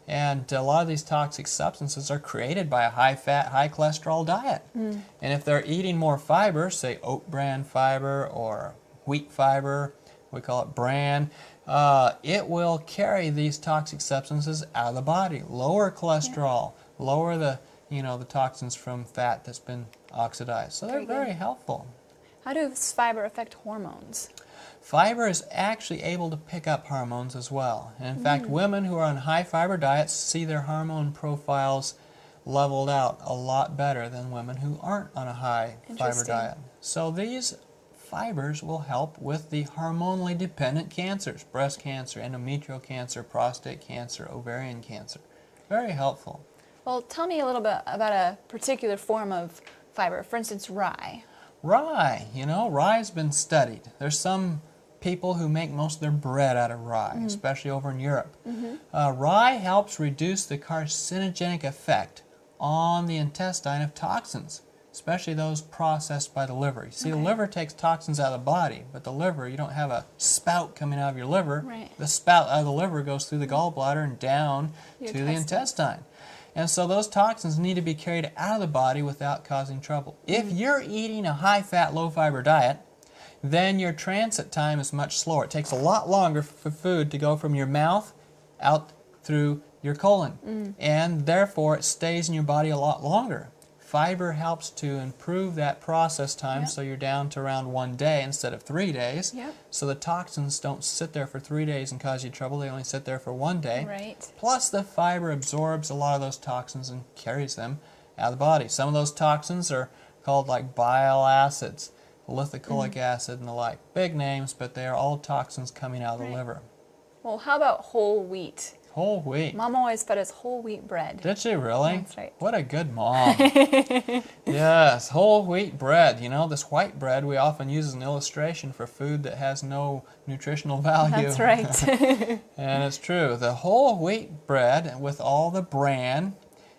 And a lot of these toxic substances are created by a high-fat, high-cholesterol diet. And if they're eating more fiber, say oat bran fiber or wheat fiber, we call it bran, it will carry these toxic substances out of the body, lower cholesterol, lower the toxins from fat that's been oxidized. So they're very helpful. How does fiber affect hormones? Fiber is actually able to pick up hormones as well. And in fact, women who are on high fiber diets see their hormone profiles leveled out a lot better than women who aren't on a high fiber diet. So these fibers will help with the hormonally dependent cancers, breast cancer, endometrial cancer, prostate cancer, ovarian cancer. Very helpful. Well, tell me a little bit about a particular form of fiber, for instance, rye. Rye, rye's been studied. There's some people who make most of their bread out of rye, especially over in Europe. Rye helps reduce the carcinogenic effect on the intestine of toxins, especially those processed by the liver. You see, the liver takes toxins out of the body, but the liver, you don't have a spout coming out of your liver. The spout out of the liver goes through the gallbladder and down to the intestine. And so those toxins need to be carried out of the body without causing trouble. If you're eating a high-fat, low-fiber diet, then your transit time is much slower. It takes a lot longer for food to go from your mouth out through your colon. And therefore, it stays in your body a lot longer. Fiber helps to improve that process time, so you're down to around 1 day instead of 3 days. So the toxins don't sit there for 3 days and cause you trouble. They only sit there for 1 day. Plus, the fiber absorbs a lot of those toxins and carries them out of the body. Some of those toxins are called like bile acids, lithocholic acid, and the like. Big names, but they are all toxins coming out of the liver. Well, how about whole wheat? Whole wheat. Mom always fed us whole wheat bread. Did she really? That's right. What a good mom. Yes, whole wheat bread. This white bread we often use as an illustration for food that has no nutritional value. That's right. And it's true. The whole wheat bread with all the bran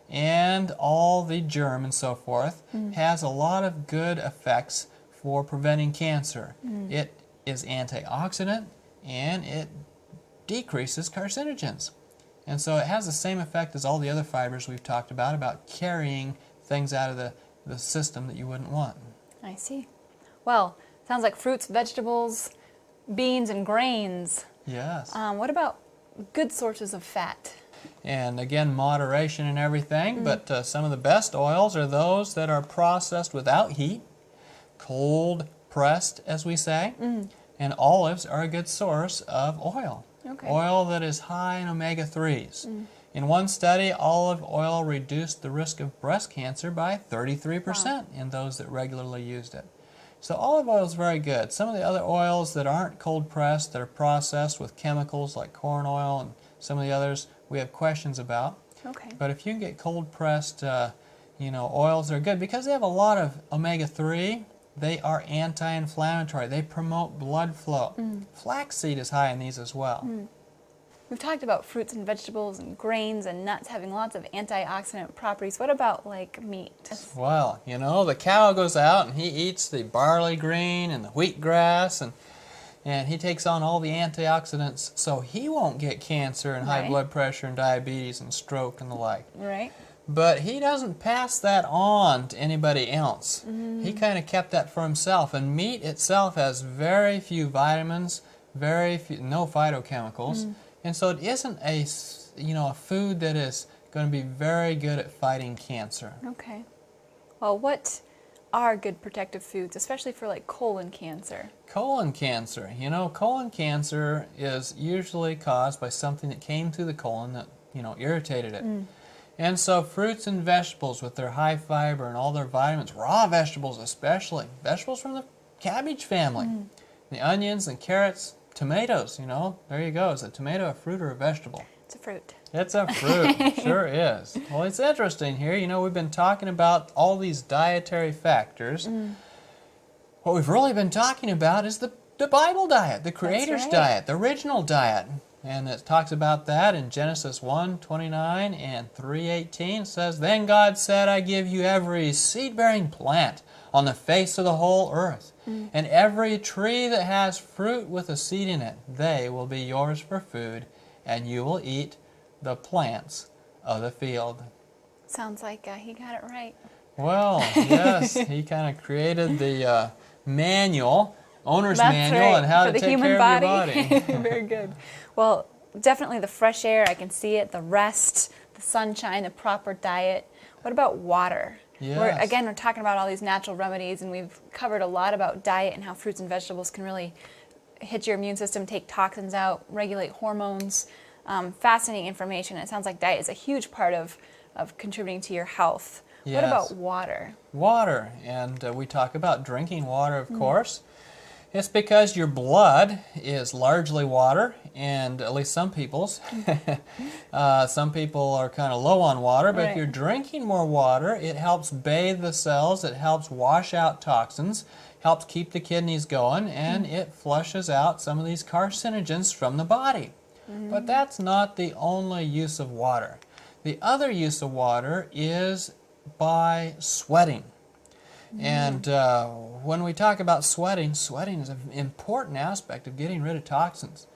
and all the germ and so forth has a lot of good effects for preventing cancer. It is antioxidant and it decreases carcinogens. And so it has the same effect as all the other fibers we've talked about carrying things out of the system that you wouldn't want. I see. Well, sounds like fruits, vegetables, beans, and grains. Yes. What about good sources of fat? And again, moderation and everything, but some of the best oils are those that are processed without heat, cold pressed, as we say, and olives are a good source of oil. Oil that is high in omega-3s. In one study, olive oil reduced the risk of breast cancer by 33% in those that regularly used it. So olive oil is very good. Some of the other oils that aren't cold pressed, that are processed with chemicals like corn oil and some of the others, we have questions about. But if you can get cold pressed, oils are good because they have a lot of omega-3. They are anti-inflammatory. They promote blood flow. Flaxseed is high in these as well. We've talked about fruits and vegetables and grains and nuts having lots of antioxidant properties. What about like meat? Well, the cow goes out and he eats the barley green and the wheatgrass, and he takes on all the antioxidants so he won't get cancer and high Right. blood pressure and diabetes and stroke and the like. Right. But he doesn't pass that on to anybody else. He kind of kept that for himself. And meat itself has very few vitamins, no phytochemicals. And so it isn't a food that is going to be very good at fighting cancer. Okay. Well, what are good protective foods, especially for like colon cancer? Colon cancer. Colon cancer is usually caused by something that came through the colon that, irritated it. And so fruits and vegetables with their high fiber and all their vitamins, raw vegetables especially, vegetables from the cabbage family, the onions and carrots, tomatoes, there you go. Is a tomato a fruit or a vegetable? It's a fruit. It's a fruit, sure is. Well, it's interesting here, we've been talking about all these dietary factors. What we've really been talking about is the Bible diet, the Creator's right. diet, the original diet. And it talks about that in Genesis 1:29 and 3:18. It says, "Then God said, I give you every seed-bearing plant on the face of the whole earth, and every tree that has fruit with a seed in it, they will be yours for food, and you will eat the plants of the field." Sounds like he got it right. Well, yes, he kind of created the manual, owner's That's manual, right. on how for to the take human care body. of your body. Very good. Well, definitely the fresh air, I can see it, the rest, the sunshine, the proper diet. What about water? Yes. We're talking about all these natural remedies, and we've covered a lot about diet and how fruits and vegetables can really hit your immune system, take toxins out, regulate hormones. Fascinating information. It sounds like diet is a huge part of contributing to your health. Yes. What about water? Water, and we talk about drinking water, of course. It's because your blood is largely water, and at least some people's. Some people are kind of low on water, but if Right. you're drinking more water, it helps bathe the cells, it helps wash out toxins, helps keep the kidneys going, and it flushes out some of these carcinogens from the body. But that's not the only use of water. The other use of water is by sweating. And when we talk about sweating is an important aspect of getting rid of toxins.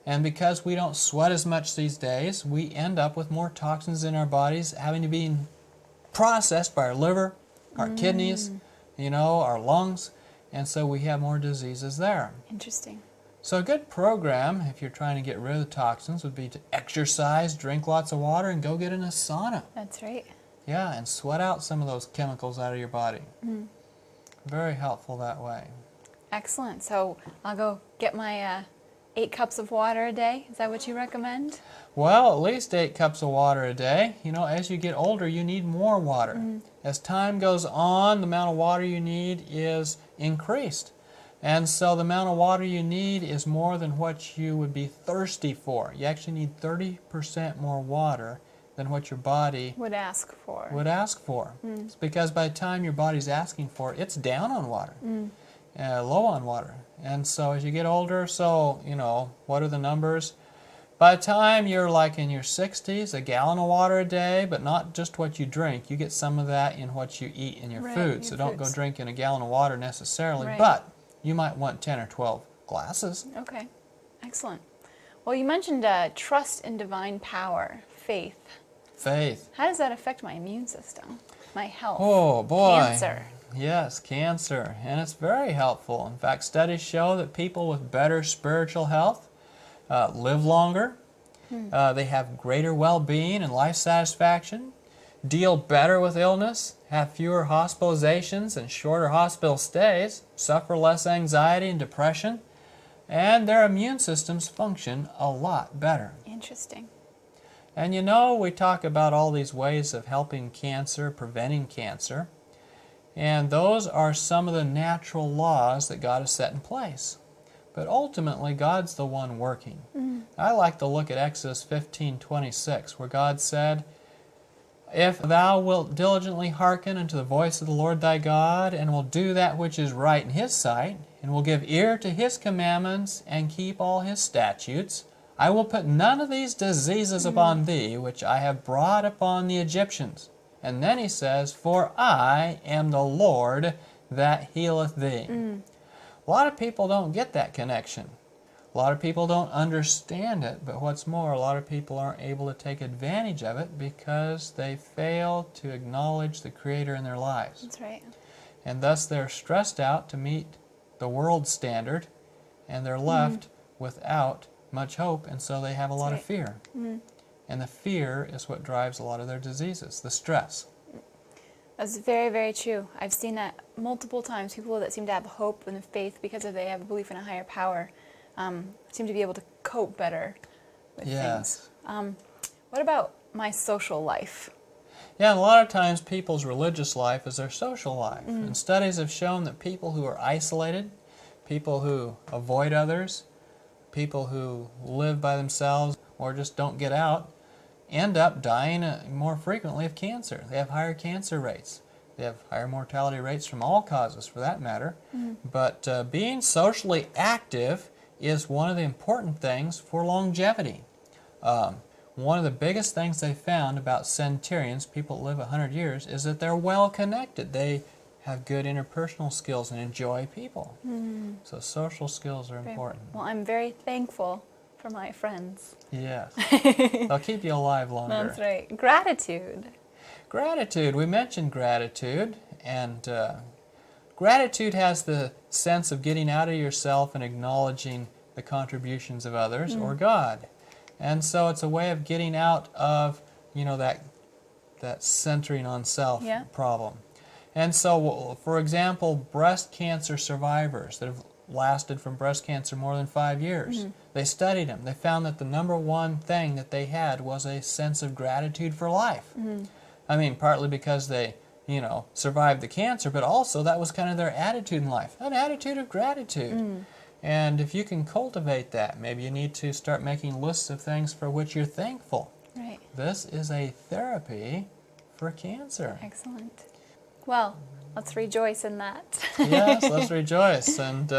And because we don't sweat as much these days, we end up with more toxins in our bodies having to be processed by our liver, our kidneys, our lungs, and so we have more diseases there. Interesting. So a good program, if you're trying to get rid of the toxins, would be to exercise, drink lots of water, and go get in a sauna. That's right. Yeah, and sweat out some of those chemicals out of your body. Very helpful that way. Excellent. So I'll go get my 8 cups of water a day. Is that what you recommend? Well, at least 8 cups of water a day. As you get older, you need more water. As time goes on, the amount of water you need is increased. And so the amount of water you need is more than what you would be thirsty for. You actually need 30% more water than what your body Would ask for. It's because by the time your body's asking for it, it's down on water, low on water. And so as you get older, what are the numbers? By the time you're like in your 60s, a gallon of water a day, but not just what you drink. You get some of that in what you eat in your Right, food. your So don't go foods. drinking a gallon of water necessarily, Right. but you might want 10 or 12 glasses. Okay. Excellent. Well, you mentioned trust in divine power, faith. Faith. How does that affect my immune system, my health? Oh, boy. Cancer. Yes, cancer. And it's very helpful. In fact, studies show that people with better spiritual health live longer. They have greater well-being and life satisfaction, deal better with illness, have fewer hospitalizations and shorter hospital stays, suffer less anxiety and depression, and their immune systems function a lot better. Interesting. And we talk about all these ways of helping cancer, preventing cancer, and those are some of the natural laws that God has set in place. But ultimately, God's the one working. I like to look at Exodus 15:26, where God said, "If thou wilt diligently hearken unto the voice of the Lord thy God, and will do that which is right in His sight, and will give ear to His commandments, and keep all His statutes, I will put none of these diseases upon thee, which I have brought upon the Egyptians. And then he says, for I am the Lord that healeth thee. A lot of people don't get that connection. A lot of people don't understand it, but what's more, a lot of people aren't able to take advantage of it because they fail to acknowledge the Creator in their lives. That's right. And thus they're stressed out to meet the world standard, and they're left without much hope, and so they have a lot of fear. And the fear is what drives a lot of their diseases, the stress. That's very, very true. I've seen that multiple times. People that seem to have hope and faith because they have a belief in a higher power seem to be able to cope better with things. What about my social life? Yeah, and a lot of times people's religious life is their social life. And studies have shown that people who are isolated, people who avoid others, people who live by themselves or just don't get out, end up dying more frequently of cancer. They have higher cancer rates. They have higher mortality rates from all causes, for that matter. But being socially active is one of the important things for longevity. One of the biggest things they found about centurions, people that live 100 years, is that they're well connected. They have good interpersonal skills and enjoy people. So social skills are important. Well, I'm very thankful for my friends. Yes. They'll keep you alive longer. That's right. Gratitude. Gratitude. We mentioned gratitude, and gratitude has the sense of getting out of yourself and acknowledging the contributions of others or God. And so it's a way of getting out of, that centering on self problem. And so, for example, breast cancer survivors that have lasted from breast cancer more than 5 years, they studied them. They found that the number one thing that they had was a sense of gratitude for life. I mean, partly because they, survived the cancer, but also that was kind of their attitude in life, an attitude of gratitude. And if you can cultivate that, maybe you need to start making lists of things for which you're thankful. Right. This is a therapy for cancer. Excellent. Well, let's rejoice in that. Yes, let's rejoice. And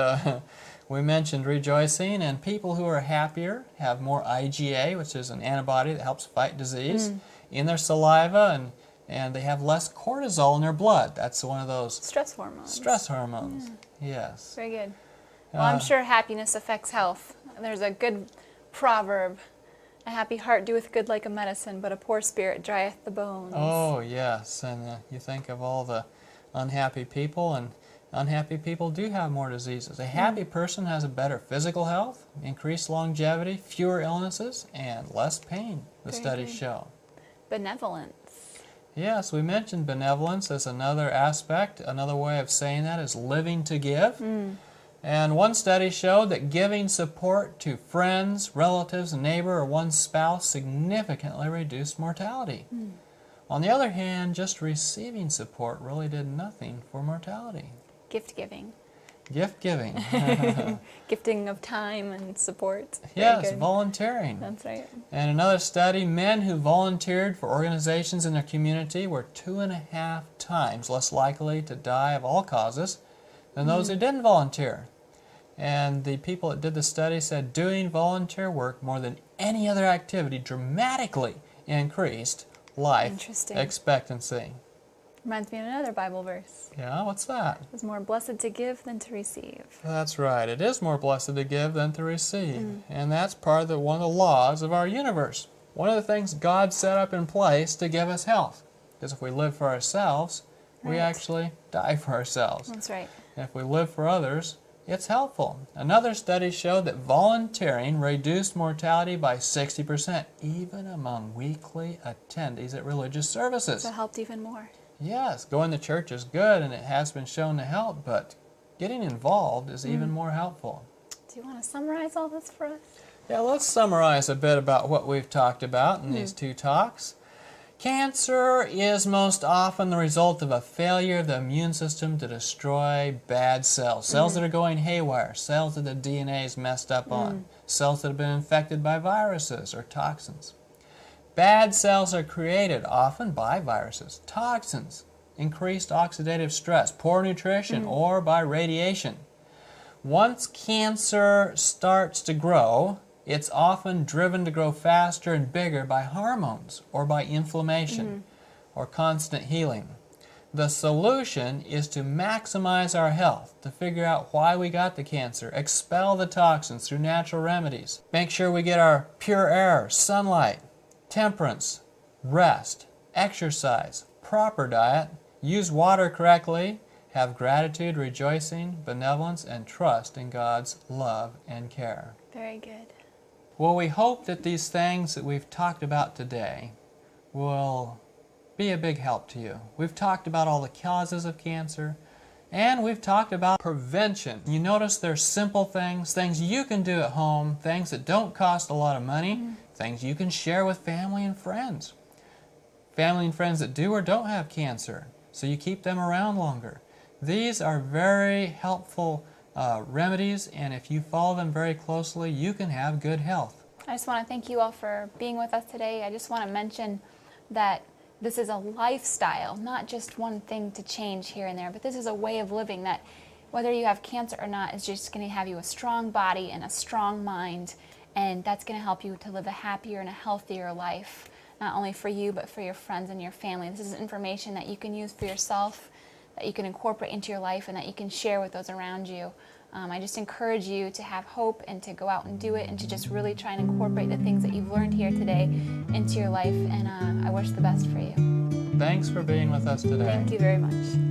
we mentioned rejoicing, and people who are happier have more IgA, which is an antibody that helps fight disease, in their saliva, and they have less cortisol in their blood. That's one of those stress hormones. Stress hormones, yes. Very good. Well, I'm sure happiness affects health. There's a good proverb, a happy heart doeth good like a medicine, but a poor spirit drieth the bones. Oh, yes, and you think of all the unhappy people, and unhappy people do have more diseases. A happy person has a better physical health, increased longevity, fewer illnesses, and less pain, the studies show. Benevolence. Yes, we mentioned benevolence as another aspect. Another way of saying that is living to give. And one study showed that giving support to friends, relatives, a neighbor, or one's spouse significantly reduced mortality. On the other hand, just receiving support really did nothing for mortality. Gift giving. Gift giving. Gifting of time and support. Yes, volunteering. That's right. And another study, men who volunteered for organizations in their community were 2.5 times less likely to die of all causes than those who didn't volunteer. And the people that did the study said doing volunteer work more than any other activity dramatically increased life expectancy. Reminds me of another Bible verse. Yeah, what's that? It's more blessed to give than to receive. That's right. It is more blessed to give than to receive. And that's part of one of the laws of our universe. One of the things God set up in place to give us health. Because if we live for ourselves, we actually die for ourselves. That's right. And if we live for others, it's helpful. Another study showed that volunteering reduced mortality by 60%, even among weekly attendees at religious services. So it helped even more. Yes, going to church is good, and it has been shown to help, but getting involved is even more helpful. Do you want to summarize all this for us? Yeah, let's summarize a bit about what we've talked about in these two talks. Cancer is most often the result of a failure of the immune system to destroy bad cells. Cells that are going haywire, cells that the DNA is messed up on, cells that have been infected by viruses or toxins. Bad cells are created often by viruses, toxins, increased oxidative stress, poor nutrition, or by radiation. Once cancer starts to grow, It's often driven to grow faster and bigger by hormones or by inflammation or constant healing. The solution is to maximize our health, to figure out why we got the cancer, expel the toxins through natural remedies, make sure we get our pure air, sunlight, temperance, rest, exercise, proper diet, use water correctly, have gratitude, rejoicing, benevolence, and trust in God's love and care. Very good. Well, we hope that these things that we've talked about today will be a big help to you. We've talked about all the causes of cancer, and we've talked about prevention. You notice there's simple things, things you can do at home, things that don't cost a lot of money, things you can share with family and friends. Family and friends that do or don't have cancer, so you keep them around longer. These are very helpful remedies, and if you follow them very closely, you can have good health. I just want to thank you all for being with us today. I just want to mention that this is a lifestyle, not just one thing to change here and there, but this is a way of living that whether you have cancer or not is just going to have you a strong body and a strong mind, and that's going to help you to live a happier and a healthier life, not only for you but for your friends and your family. This is information that you can use for yourself, that you can incorporate into your life, and that you can share with those around you. I just encourage you to have hope and to go out and do it and to just really try and incorporate the things that you've learned here today into your life, and I wish the best for you. Thanks for being with us today. Thank you very much.